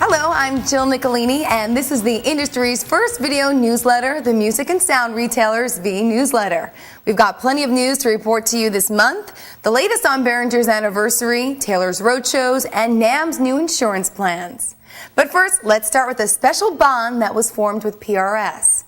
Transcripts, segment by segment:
Hello, I'm Jill Nicolini, and this is the industry's first video newsletter, the music and sound retailer's Vnewsletter. We've got plenty of news to report to you this month. The latest on Behringer's anniversary, Taylor's roadshows, and NAMM's new insurance plans. But first, let's start with a special bond that was formed with PRS.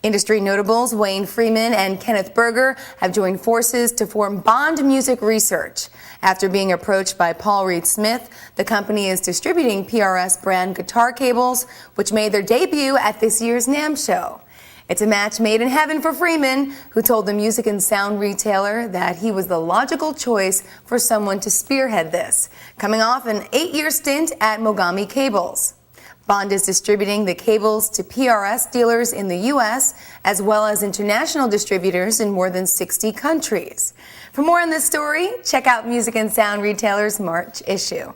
Industry notables Wayne Freeman and Kenneth Berger have joined forces to form Bond Music Research. After being approached by Paul Reed Smith, the company is distributing PRS brand guitar cables, which made their debut at this year's NAMM show. It's a match made in heaven for Freeman, who told the music and sound retailer that he was the logical choice for someone to spearhead this, coming off an 8-year stint at Mogami Cables. Bond is distributing the cables to PRS dealers in the U.S. as well as international distributors in more than 60 countries. For more on this story, check out Music and Sound Retailer's March issue.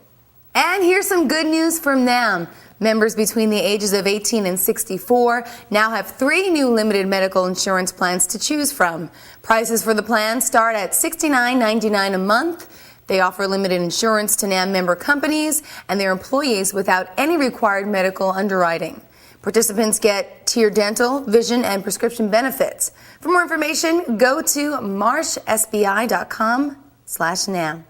And here's some good news from NAMM. Members between the ages of 18 and 64 now have 3 new limited medical insurance plans to choose from. Prices for the plans start at $69.99 a month. They offer limited insurance to NAMM member companies and their employees without any required medical underwriting. Participants get tiered dental, vision, and prescription benefits. For more information, go to marshsbi.com/NAMM.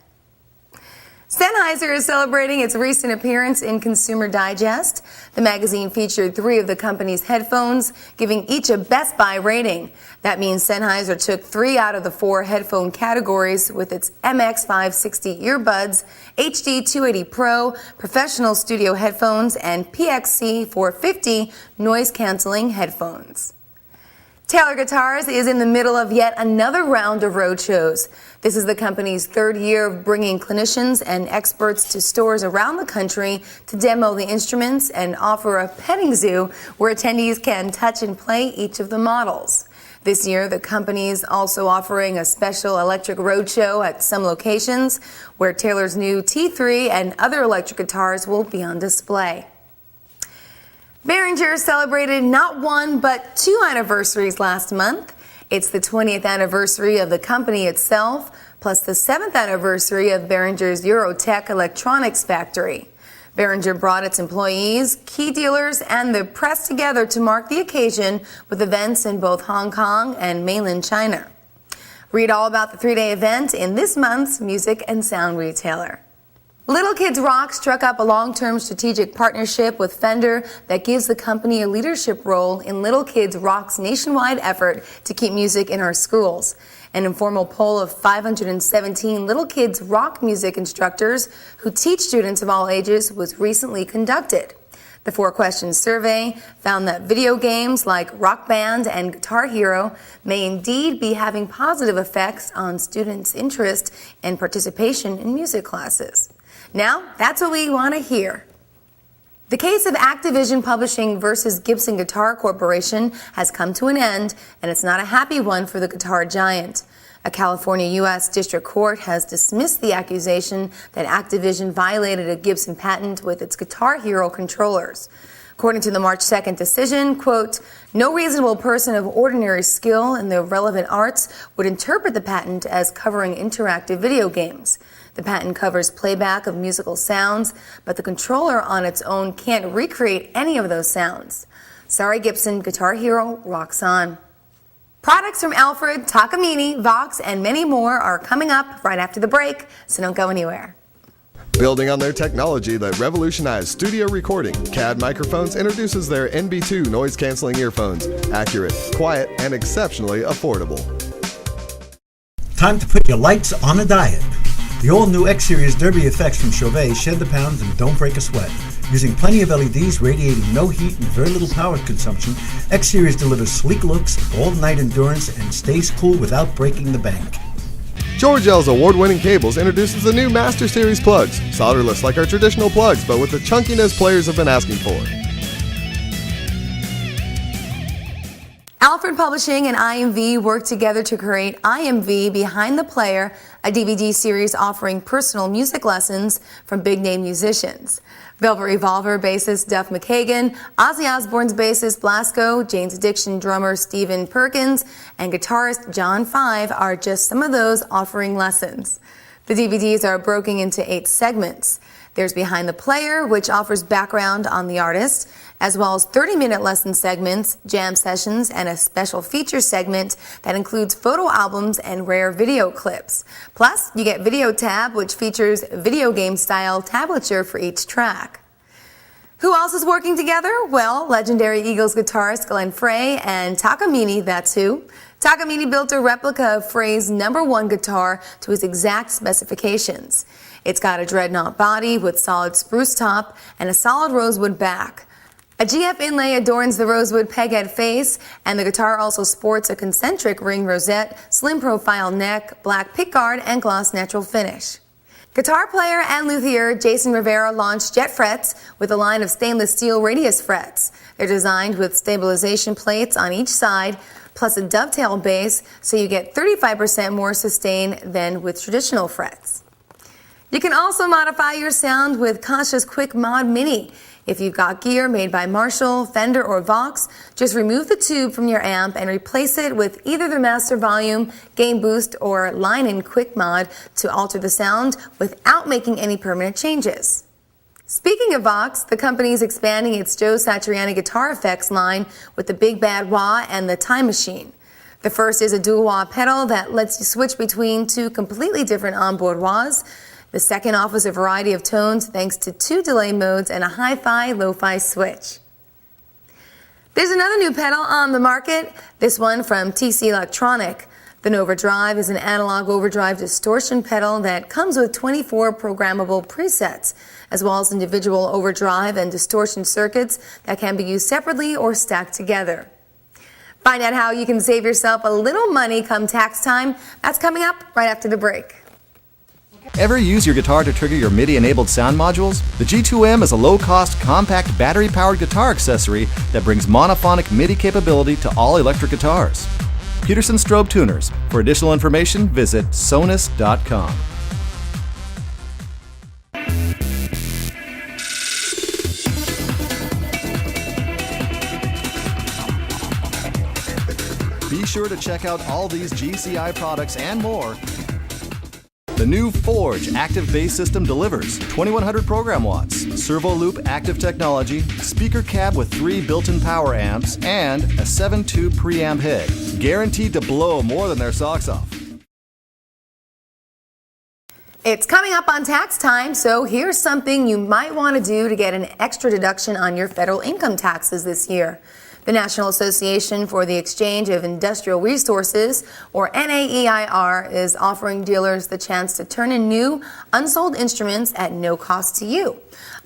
Sennheiser is celebrating its recent appearance in Consumer Digest. The magazine featured 3 of the company's headphones, giving each a Best Buy rating. That means Sennheiser took 3 out of the 4 headphone categories with its MX560 earbuds, HD 280 Pro, professional studio headphones, and PXC 450 noise-canceling headphones. Taylor Guitars is in the middle of yet another round of roadshows. This is the company's 3rd year of bringing clinicians and experts to stores around the country to demo the instruments and offer a petting zoo where attendees can touch and play each of the models. This year, the company is also offering a special electric roadshow at some locations where Taylor's new T3 and other electric guitars will be on display. Behringer celebrated not 1 but 2 anniversaries last month. It's the 20th anniversary of the company itself, plus the 7th anniversary of Behringer's Eurotech electronics factory. Behringer brought its employees, key dealers, and the press together to mark the occasion with events in both Hong Kong and mainland China. Read all about the 3-day event in this month's Music and Sound Retailer. Little Kids Rock struck up a long-term strategic partnership with Fender that gives the company a leadership role in Little Kids Rock's nationwide effort to keep music in our schools. An informal poll of 517 Little Kids Rock music instructors who teach students of all ages was recently conducted. The 4-question survey found that video games like Rock Band and Guitar Hero may indeed be having positive effects on students' interest and participation in music classes. Now, that's what we want to hear. The case of Activision Publishing versus Gibson Guitar Corporation has come to an end, and it's not a happy one for the guitar giant. A California U.S. District Court has dismissed the accusation that Activision violated a Gibson patent with its Guitar Hero controllers. According to the March 2nd decision, quote, no reasonable person of ordinary skill in the relevant arts would interpret the patent as covering interactive video games. The patent covers playback of musical sounds, but the controller on its own can't recreate any of those sounds. Sorry, Gibson, Guitar Hero rocks on. Products from Alfred, Takamine, Vox, and many more are coming up right after the break, so don't go anywhere. Building on their technology that revolutionized studio recording, CAD Microphones introduces their NB2 noise-canceling earphones. Accurate, quiet, and exceptionally affordable. Time to put your lights on a diet. The all-new X-Series Derby effects from Chauvet shed the pounds and don't break a sweat. Using plenty of LEDs radiating no heat and very little power consumption, X-Series delivers sleek looks, all-night endurance, and stays cool without breaking the bank. Georgel's award-winning cables introduces the new Master Series plugs, solderless like our traditional plugs, but with the chunkiness players have been asking for. Alfred Publishing and IMV worked together to create IMV Behind the Player, a DVD series offering personal music lessons from big-name musicians. Velvet Revolver bassist Duff McKagan, Ozzy Osbourne's bassist Blasco, Jane's Addiction drummer Stephen Perkins, and guitarist John Five are just some of those offering lessons. The DVDs are broken into 8 segments. There's Behind the Player, which offers background on the artist, as well as 30-minute lesson segments, jam sessions, and a special feature segment that includes photo albums and rare video clips. Plus, you get Video Tab, which features video game-style tablature for each track. Who else is working together? Well, legendary Eagles guitarist Glenn Frey and Takamine, that's who. Takamine built a replica of Frey's #1 guitar to his exact specifications. It's got a dreadnought body with solid spruce top and a solid rosewood back. A GF inlay adorns the rosewood peghead face, and the guitar also sports a concentric ring rosette, slim profile neck, black pickguard, and gloss natural finish. Guitar player and luthier Jason Rivera launched Jet Frets with a line of stainless steel radius frets. They're designed with stabilization plates on each side, plus a dovetail base, so you get 35% more sustain than with traditional frets. You can also modify your sound with Kasha's Quick Mod Mini. If you've got gear made by Marshall, Fender, or Vox, just remove the tube from your amp and replace it with either the Master Volume, Gain Boost, or Line-In Quick Mod to alter the sound without making any permanent changes. Speaking of Vox, the company is expanding its Joe Satriani guitar effects line with the Big Bad Wah and the Time Machine. The first is a dual wah pedal that lets you switch between two completely different onboard wahs. The second offers a variety of tones thanks to 2 delay modes and a hi-fi, lo-fi switch. There's another new pedal on the market, this one from TC Electronic. The Overdrive is an analog overdrive distortion pedal that comes with 24 programmable presets, as well as individual overdrive and distortion circuits that can be used separately or stacked together. Find out how you can save yourself a little money come tax time. That's coming up right after the break. Ever use your guitar to trigger your MIDI-enabled sound modules? The G2M is a low-cost, compact, battery-powered guitar accessory that brings monophonic MIDI capability to all electric guitars. Peterson Strobe Tuners. For additional information, visit sonus.com. Be sure to check out all these GCI products and more. The new Forge active bass system delivers 2100 program watts, servo loop active technology, speaker cab with 3 built-in power amps, and a 7-tube preamp head, guaranteed to blow more than their socks off. It's coming up on tax time, so here's something you might want to do to get an extra deduction on your federal income taxes this year. The National Association for the Exchange of Industrial Resources, or NAEIR, is offering dealers the chance to turn in new, unsold instruments at no cost to you.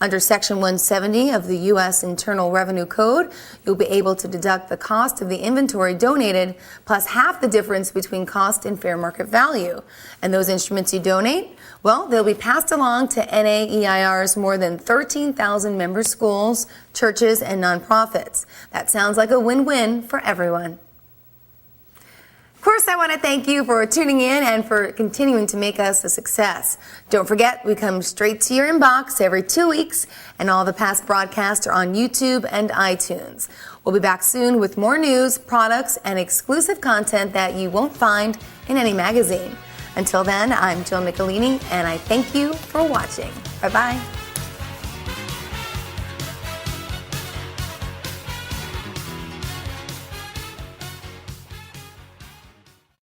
Under Section 170 of the U.S. Internal Revenue Code, you'll be able to deduct the cost of the inventory donated plus half the difference between cost and fair market value. And those instruments you donate, well, they'll be passed along to NAEIR's more than 13,000 member schools, churches, and nonprofits. That sounds like a win-win for everyone. Of course, I want to thank you for tuning in and for continuing to make us a success. Don't forget, we come straight to your inbox every 2 weeks, and all the past broadcasts are on YouTube and iTunes. We'll be back soon with more news, products, and exclusive content that you won't find in any magazine. Until then, I'm Jill Nicolini, and I thank you for watching. Bye-bye.